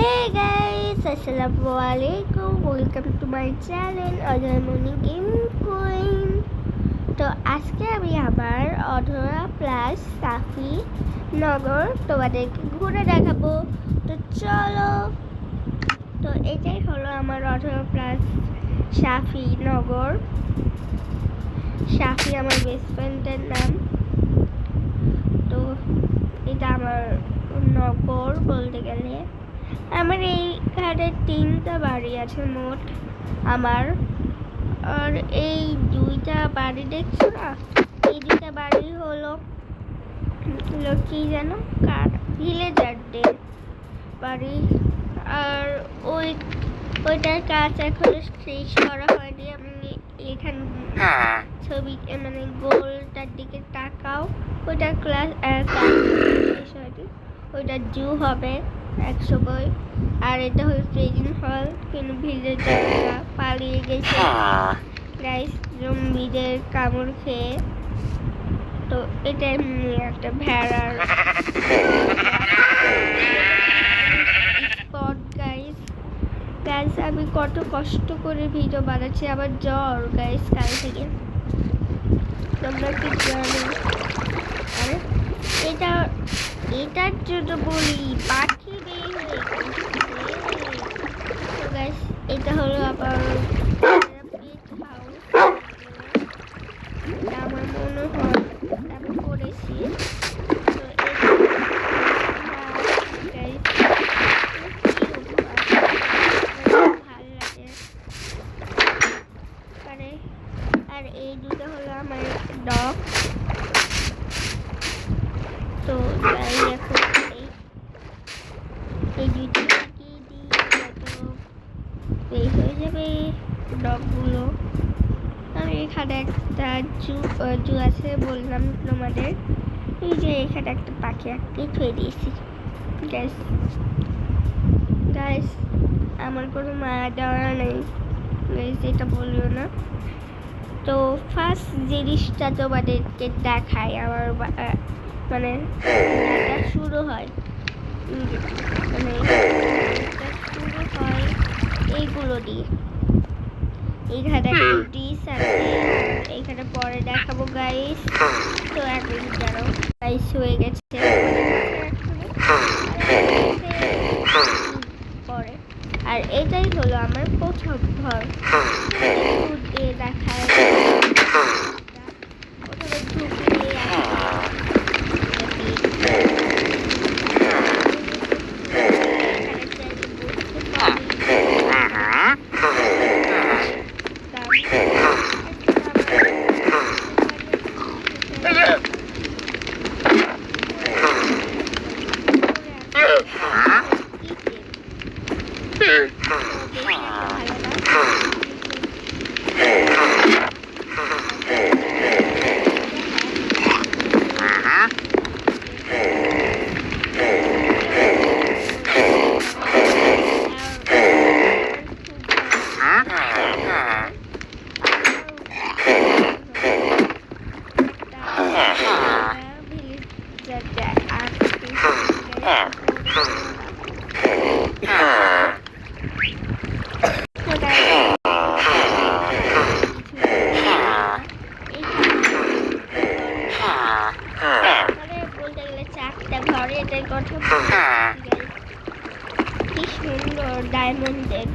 Hey guys, Assalamualaikum. Welcome to my channel Other Morning Game Queen. তো আজকে আমি আমার অধরা প্লাস সাফি নগর তোমাদেরকে ঘুরে দেখাবো। তো চলো, তো এটাই হলো আমার অধরা প্লাস সাফি নগর। সাফি আমার বেস্ট ফ্রেন্ডের নাম। তো এটা আমার নগর বলতে গেলে। আমার এইখানে 3টা বাড়ি আছে মোট আমার। আর এই 2টা বাড়ি দেখছো না, এই 2টা বাড়ি হলো কি জানো, কার ভিলেজারদের বাড়ি। আর ওইটার কাজ এখনো শেষ করা হয়নি। আমি এখানে ছবি মানে গোলটার দিকে তাকাও, ওইটা ক্লাস শেষ হয়নি, ওইটা জু হবে এক সময়। আর এটা হলো ট্রেনিং হল, কিন্তু ভিলেজাররা পালিয়ে গেছে গাইস জম্বিদের কামড় খেয়ে। তো এটা এমনি একটা ভেড়ার স্পট গাইস। গাইস আমি কত কষ্ট করে ভিডিও বানাচ্ছি, আবার জ্বর গাইস কাল থেকে, তোমরা কি জানো? আরে এটার জন্য বলি পাখি বের হয়ে গেছে। তো গাইস এটা হলো আবার আমার মনে হয় আমি করেছি। তো ভালো লাগে। আর এই দুটো হলো আমার ডগ। তো তাই এখন এই দুটো লাগিয়ে দিই, হয়তো বের হয়ে যাবে ডগগুলো। আর এখানে একটা জু আছে বললাম তোমাদের। এই যে এখানে একটা পাখি আঁকতে থুয়ে দিয়েছি গাইস। আমার কোনো মায়া দেওয়া নেই গাইস, এটা বলিও না। তো ফার্স্ট জিনিসটা তোমাদেরকে দেখাই, আমার মানে শুরু হয় মানে শুরু হয় এইগুলো দিয়ে। এইখানে ডিস আছে, এইখানে পরে দেখাবো গাইস। তো এখন দাঁড়াও গাইস, হয়ে গেছে পরে। আর এটাই হলো আমার প্রথম ঘর। দেখায় প্রথমে ঢুকিয়ে এটার কথা কি সুন্দর ডায়মন্ডের।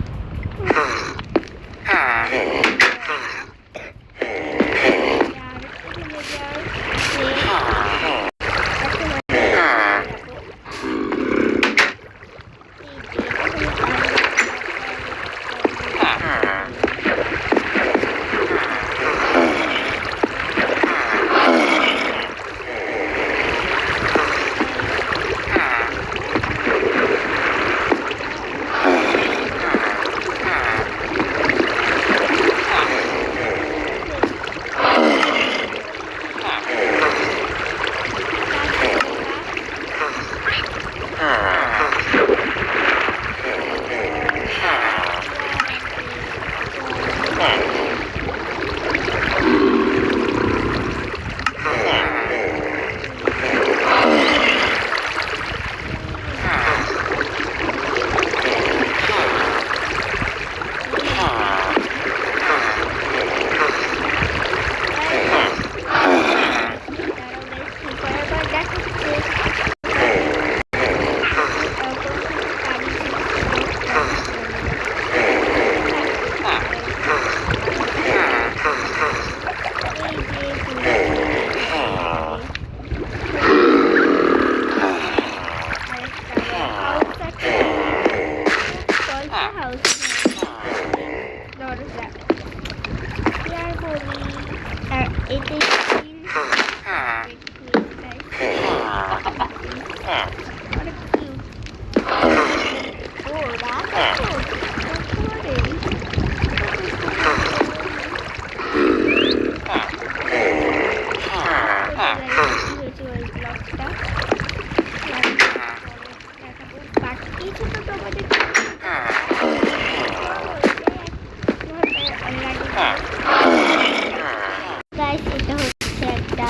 এটা হচ্ছে একটা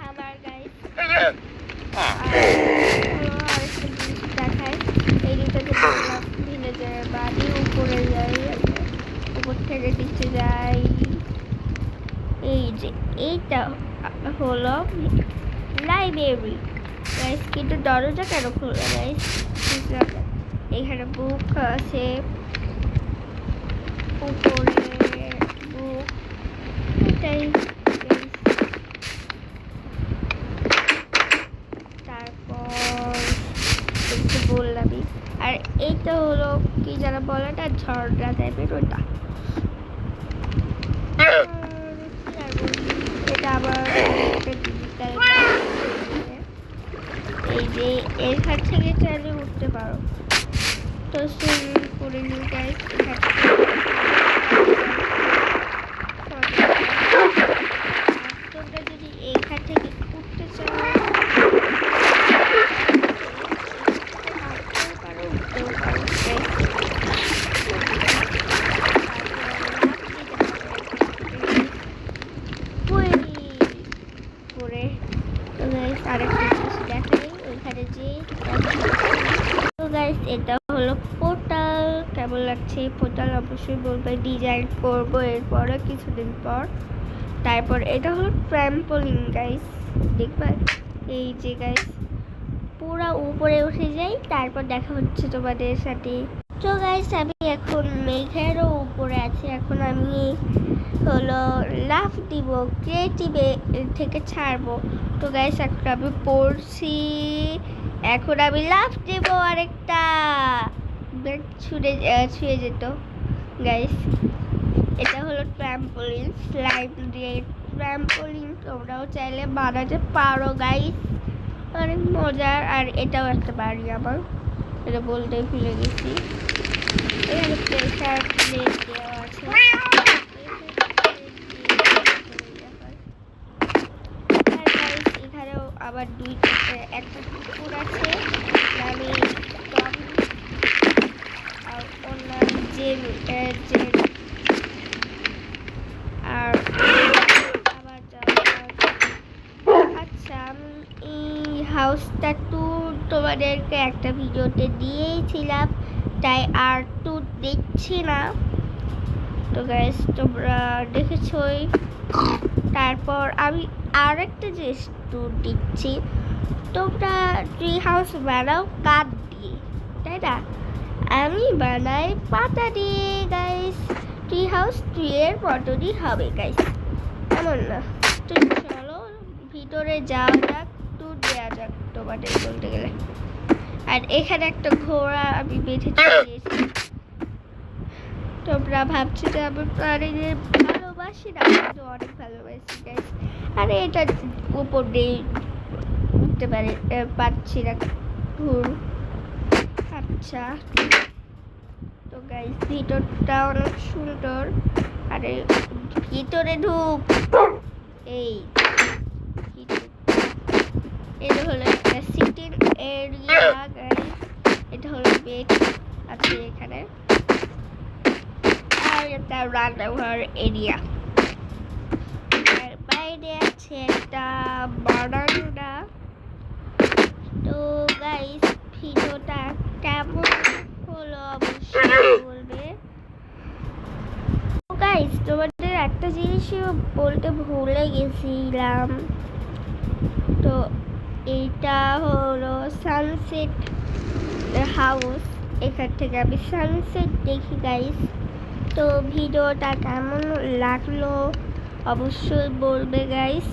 আমার গাইস আরেকটা জিনিস দেখায় এই দুটাতে বললাম ভিলেজের বাড়ি উপরে যাই উপর থেকে নিচে যাই এই যে এইটা হলো লাইব্রেরি গাইস কিন্তু দরজা কেন খোলা গাইস এখানে বুক আছে উপরে বুক এটাই তারপর একটু বললামই আর এইটা হলো কি যারা বলে না ঝর্ণা টাইপের ওটা এটা আবার এই যে এখান থেকে চাইলে উঠতে পারো তো সুইমিং করে নিয়ে যাই তোমরা যদি এখান থেকে উঠতে চাও উঠতেও পারো করে আরেকটা জিনিস দেখাই ওইখানে যে গাইস এটা হলো পোর্টাল কেমন লাগছে পোর্টাল অবশ্যই বলবে ডিজাইন করবো এরপরে কিছুদিন পর তারপর এটা হলো ট্র্যাম্পোলিন গাইস দেখবে এই যে গাইস পুরো উপরে উঠে যাই তারপর দেখা হচ্ছে তোমাদের সাথে তো গাইস আমি এখন মেঘেরও উপরে আছি এখন আমি হলো লাফ দিব ক্রিয়েটিভে থেকে ছাড়বো তো গাইস এখন আমি পড়ছি এখন আমি লাফ দেবো আরেকটা ছুঁয়ে যেত গাইস এটা হলো ট্র্যাম্পোলিন স্লাইড দিয়ে ট্র্যাম্পোলিন তোমরাও চাইলে বানাতে পারো গাইস অনেক মজার আর এটাও একটা বাড়ি আমার এটা বলতে ভুলে গেছি এখানে প্রেসার প্লেট দেওয়া আছে এখানেও আবার একটা কুকুর আছে আমি আর অন্যান্য যে আর আবার আচ্ছা আমি এই হাউসটা ট্যুর তোমাদেরকে একটা ভিডিওতে দিয়েছিলাম তাই আর ট্যুর দিচ্ছি না তো গাইস তোমরা দেখেছই তারপর আমি আরেকটা জিনিস ট্যুর দিচ্ছি তোমরা ট্রি হাউস বানাও কাঠ দিয়ে তাই না আমি বানাই পাতা দিয়ে গাইস ট্রি হাউস ট্রিয়ের মতনই হবে গাইস এমন না তো চলো ভিতরে যাওয়া যাক ট্যুর দেওয়া যাক তোমাদের বলতে গেলে আর এখানে একটা ঘোড়া আমি বেঁধে দিয়েছি তোমরা ভাবছো যে আমি প্রাণীদের ভালোবাসি না কিন্তু অনেক ভালোবাসি গাইস আর এটা উপর দিয়ে উঠতে পারছি না আচ্ছা তো গাইস ভিতরটা অনেক সুন্দর আরে ভিতরে ঢুক এই এটা হলো একটা সিটিং এরিয়া গাইস এটা হলো বেড আছে এখানে আর এটা রান্নাঘর এরিয়া আর বাইরে আছে একটা বারান্দা তো গাইস ভিডিওটা কেমন হলো অবশ্যই বলবে গাইস তোমাদের একটা জিনিসও বলতে ভুলে গেছিলাম তো এইটা হলো সানসেট হাউস এখান থেকে আমি সানসেট দেখি গাইস তো ভিডিওটা কেমন লাগলো অবশ্যই বলবে গাইস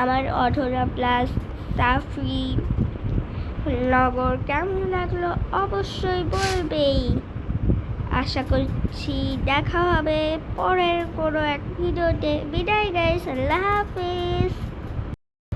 আমার অধরা প্লাস সাফি নগর কেমন লাগলো অবশ্যই বলবেই আশা করছি দেখা হবে পরের কোনো এক ভিডিওতে বিদায় গাইস আল্লাহ হাফেজ